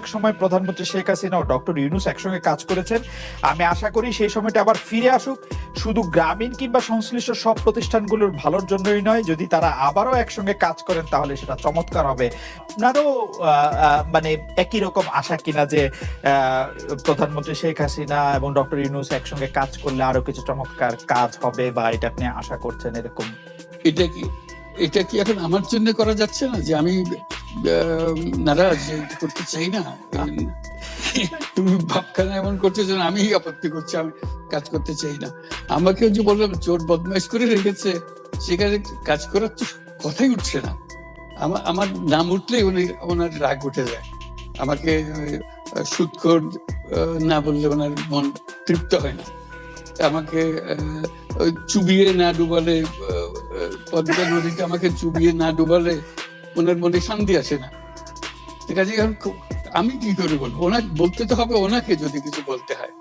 এক সময় প্রধানমন্ত্রী শেখ হাসিনা ও ডক্টর ইউনূস একসঙ্গে কাজ করেছেন। আমি আশা করি সেই সময়টা আবার ফিরে আসুক, শুধু গ্রামীণ কিংবা সংশ্লিষ্ট সব প্রতিষ্ঠানগুলোর ভালোর জন্যই নয়। যদি তারা আবারও একসঙ্গে কাজ করেন তাহলে সেটা চমৎকার হবে। আপনারও মানে একই রকম আশা কিনা যে প্রধানমন্ত্রী শেখ হাসিনা এবং ডক্টর ইউনূস একসঙ্গে কাজ করলে আরো কিছু চমৎকার কাজ হবে, বা এটা আপনি আশা করছেন এরকম? এটা কি এখন আমার জন্য করা যাচ্ছে না যে আমি নারাজ করতে চাই না? তুমি ভাবখানা এমন করছো যেন আমি আপত্তি করছি, আমি কাজ করতে চাই না। আমাকেও যে বললাম চোর বদমাইশ করে রেখেছে, সেখানে কাজ করার তো কথাই উঠছে না। আমার নাম উঠলেই ওনার রাগ উঠে যায়। আমাকে সুদখোর না বললে ওনার মন তৃপ্ত হয় না। আমাকে চুবিয়ে না ডুবালে, পদ্মা নদীতে আমাকে চুবিয়ে না ডুবালে ওনার মনে শান্তি আসে না। ঠিক আছে, আমি কি করে বলবো? ওনাকে বলতে তো হবে, ওনাকে যদি কিছু বলতে হয়।